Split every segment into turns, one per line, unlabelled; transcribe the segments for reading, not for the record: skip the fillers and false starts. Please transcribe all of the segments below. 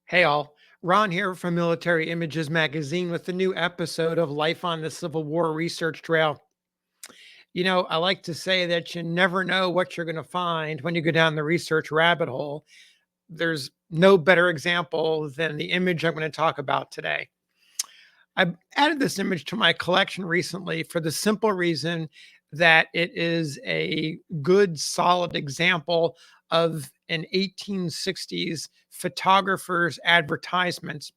Hey all, Ron here from Military Images Magazine with the new episode of Life on the Civil War Research Trail. I like to say that you never know what you're going to find when you go down the research rabbit hole. There's no better example than the image I'm going to talk about today. I added this image to my collection recently for the simple reason that it is a good, solid example of an 1860s photographer's advertisement.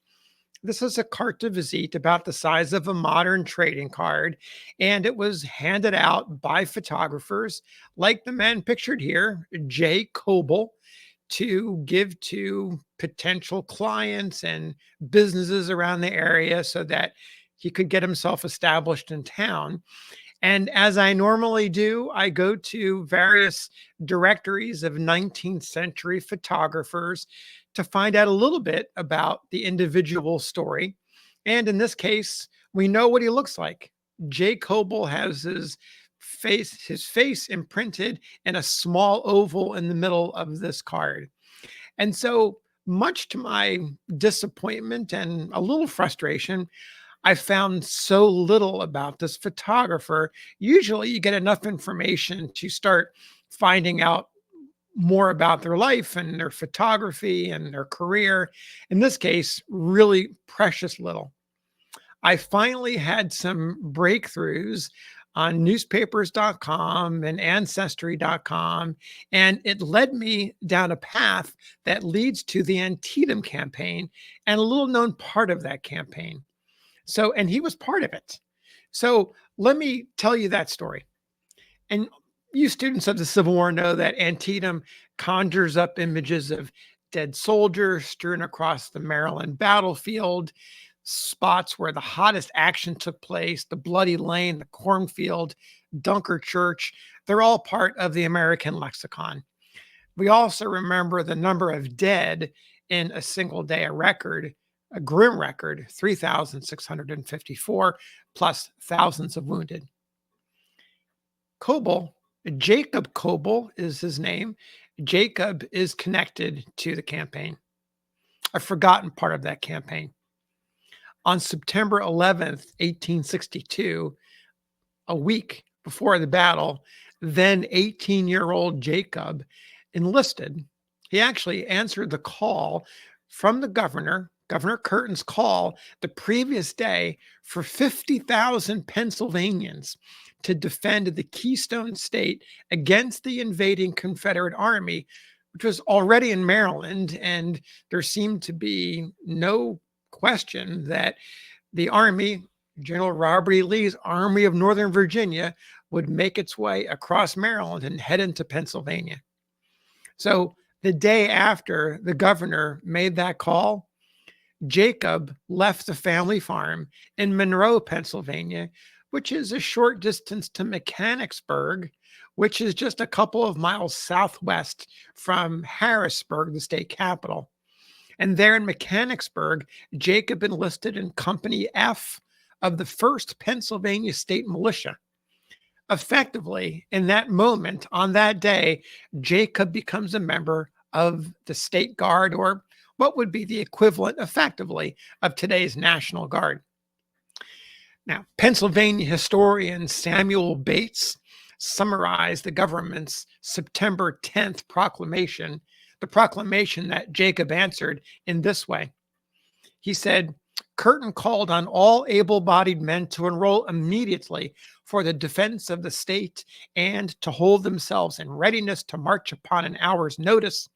This is a carte de visite about the size of a modern trading card, and it was handed out by photographers like the man pictured here, J. Coble, to give to potential clients and businesses around the area so that he could get himself established in town. And as I normally do, I go to various directories of 19th century photographers to find out a little bit about the individual story. And in this case, we know what he looks like. Jay Coble has his face imprinted in a small oval in the middle of this card. And so, much to my disappointment and a little frustration, I found so little about this photographer. Usually, you get enough information to start finding out more about their life and their photography and their career. In this case, really precious little. I finally had some breakthroughs on newspapers.com and ancestry.com, and it led me down a path that leads to the Antietam campaign and a little known part of that campaign. So, and he was part of it. So, let me tell you that story. And you students of the Civil War know that Antietam conjures up images of dead soldiers strewn across the Maryland battlefield, spots where the hottest action took place, the Bloody Lane, the cornfield, Dunker Church. They're all part of the American lexicon. We also remember the number of dead in a single day, a grim record, 3,654, plus thousands of wounded. Coble, Jacob Coble is his name. Jacob is connected to the campaign. I've forgotten part of that campaign. On September 11th, 1862, a week before the battle, then 18-year-old Jacob enlisted. He actually answered the call from the Governor Curtin's call the previous day for 50,000 Pennsylvanians to defend the Keystone State against the invading Confederate Army, which was already in Maryland. And there seemed to be no question that the Army, General Robert E. Lee's Army of Northern Virginia, would make its way across Maryland and head into Pennsylvania. So the day after the governor made that call, Jacob left the family farm in Monroe, Pennsylvania, which is a short distance to Mechanicsburg, which is just a couple of miles southwest from Harrisburg, the state capital. And there in Mechanicsburg, Jacob enlisted in Company F of the 1st Pennsylvania State Militia. Effectively, in that moment, on that day, Jacob becomes a member of the State Guard, or what would be the equivalent, effectively, of today's National Guard. Now, Pennsylvania historian Samuel Bates summarized the government's September 10th proclamation, the proclamation that Jacob answered, in this way. He said, Curtin called on all able-bodied men to enroll immediately for the defense of the state and to hold themselves in readiness to march upon an hour's notice,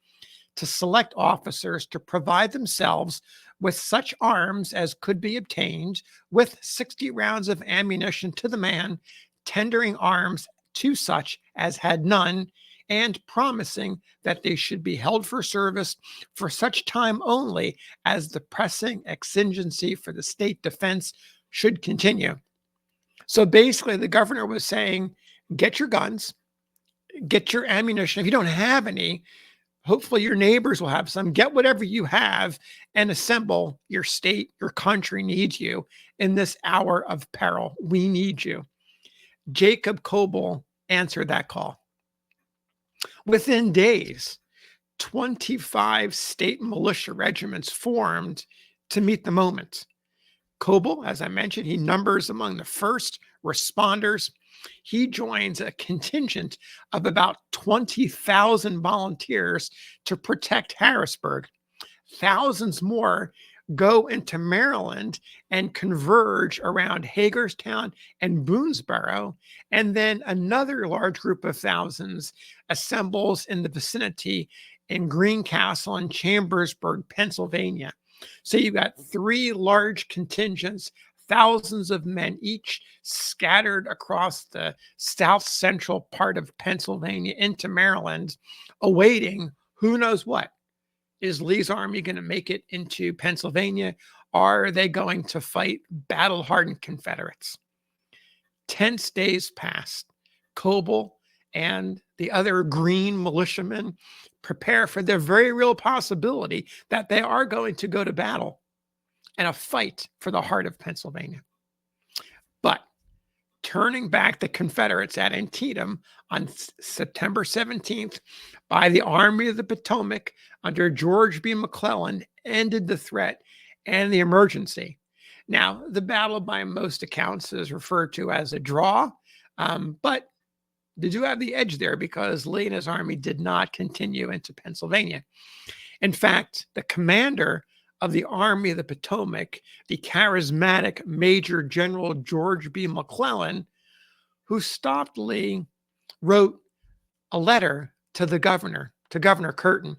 to select officers to provide themselves with such arms as could be obtained, with 60 rounds of ammunition to the man, tendering arms to such as had none, and promising that they should be held for service for such time only as the pressing exigency for the state defense should continue. So basically, the governor was saying, get your guns, get your ammunition. If you don't have any, hopefully your neighbors will have some. Get whatever you have and assemble. Your state, your country needs you in this hour of peril. We need you. Jacob Coble answered that call. Within days, 25 state militia regiments formed to meet the moment. Coble, as I mentioned, he numbers among the first responders. He joins a contingent of about 20,000 volunteers to protect Harrisburg. Thousands more go into Maryland and converge around Hagerstown and Boonesboro. And then another large group of thousands assembles in the vicinity in Greencastle and Chambersburg, Pennsylvania. So you've got three large contingents, thousands of men each scattered across the south central part of Pennsylvania into Maryland, awaiting who knows what. Is Lee's army going to make it into Pennsylvania? Or are they going to fight battle-hardened Confederates? Tense days passed. Coble and the other green militiamen prepare for the very real possibility that they are going to go to battle and a fight for the heart of Pennsylvania. But turning back the Confederates at Antietam on September 17th by the Army of the Potomac under George B. McClellan ended the threat and the emergency. Now, the battle by most accounts is referred to as a draw, but they do have the edge there because Lee and his army did not continue into Pennsylvania. In fact, the commander of the Army of the Potomac, the charismatic Major General George B. McClellan, who stopped Lee, wrote a letter to the governor, to Governor Curtin.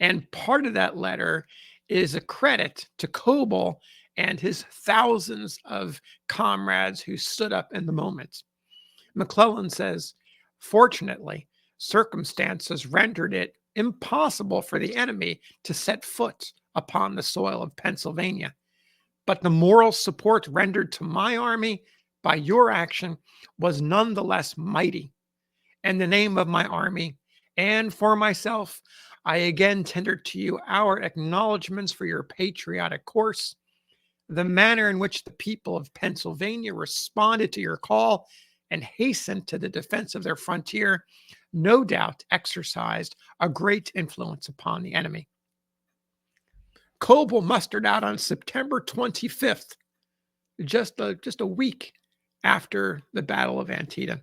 And part of that letter is a credit to Coble and his thousands of comrades who stood up in the moment. McClellan says, fortunately, circumstances rendered it impossible for the enemy to set foot upon the soil of Pennsylvania. But the moral support rendered to my army by your action was nonetheless mighty. In the name of my army and for myself, I again tender to you our acknowledgments for your patriotic course, the manner in which the people of Pennsylvania responded to your call and hastened to the defense of their frontier, no doubt exercised a great influence upon the enemy. Coble mustered out on September 25th, just a week after the Battle of Antietam.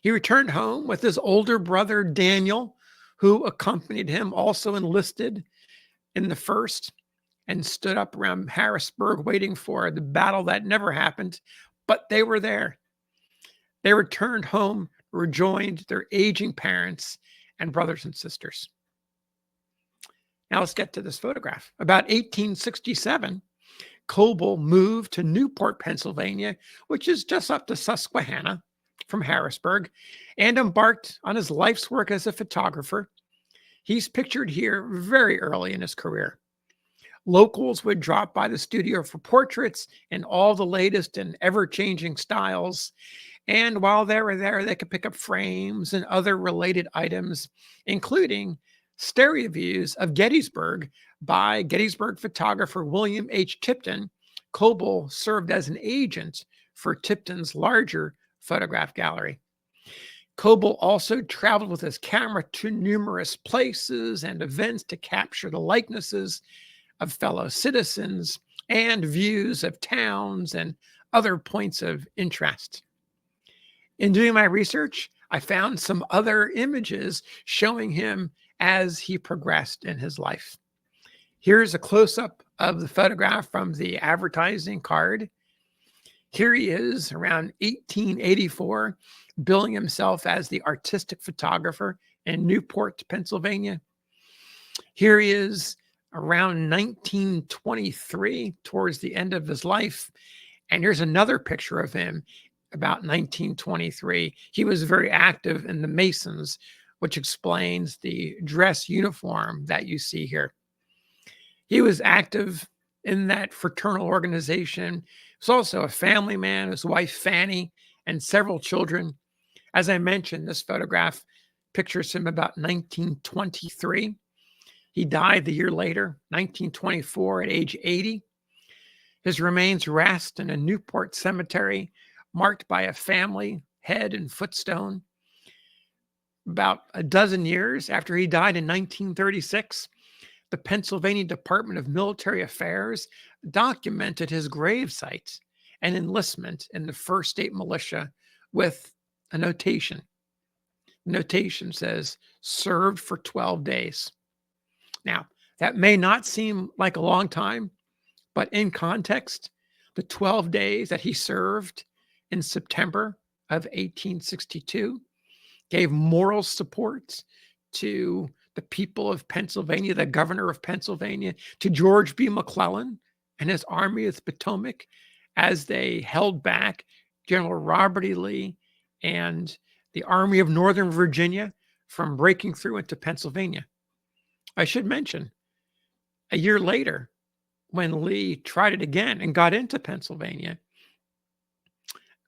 He returned home with his older brother, Daniel, who accompanied him, also enlisted in the first, and stood up around Harrisburg waiting for the battle that never happened, but they were there. They returned home, rejoined their aging parents and brothers and sisters. Now let's get to this photograph. About 1867, Coble moved to Newport, Pennsylvania, which is just up the Susquehanna from Harrisburg, and embarked on his life's work as a photographer. He's pictured here very early in his career. Locals would drop by the studio for portraits in all the latest and ever-changing styles. And while they were there, they could pick up frames and other related items, including stereo views of Gettysburg by Gettysburg photographer William H. Tipton. Coble served as an agent for Tipton's larger photograph gallery. Coble also traveled with his camera to numerous places and events to capture the likenesses of fellow citizens and views of towns and other points of interest. In doing my research, I found some other images showing him as he progressed in his life. Here's a close-up of the photograph from the advertising card. Here he is around 1884, billing himself as the artistic photographer in Newport, Pennsylvania. Here he is around 1923, towards the end of his life. And here's another picture of him about 1923. He was very active in the Masons, which explains the dress uniform that you see here. He was active in that fraternal organization. He was also a family man, his wife Fanny, and several children. As I mentioned, this photograph pictures him about 1923. He died the year later, 1924, at age 80. His remains rest in a Newport cemetery marked by a family head and footstone. About a dozen years after he died in 1936, the Pennsylvania Department of Military Affairs documented his grave site and enlistment in the 1st State Militia with a notation. The notation says, served for 12 days. Now, that may not seem like a long time, but in context, the 12 days that he served in September of 1862 gave moral support to the people of Pennsylvania, the governor of Pennsylvania, to George B. McClellan and his Army of the Potomac as they held back General Robert E. Lee and the Army of Northern Virginia from breaking through into Pennsylvania. I should mention, a year later, when Lee tried it again and got into Pennsylvania,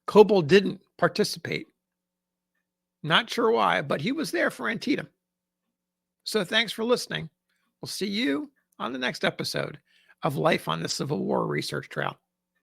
Coble didn't participate. Not sure why, but he was there for Antietam. So thanks for listening. We'll see you on the next episode of Life on the Civil War Research Trail.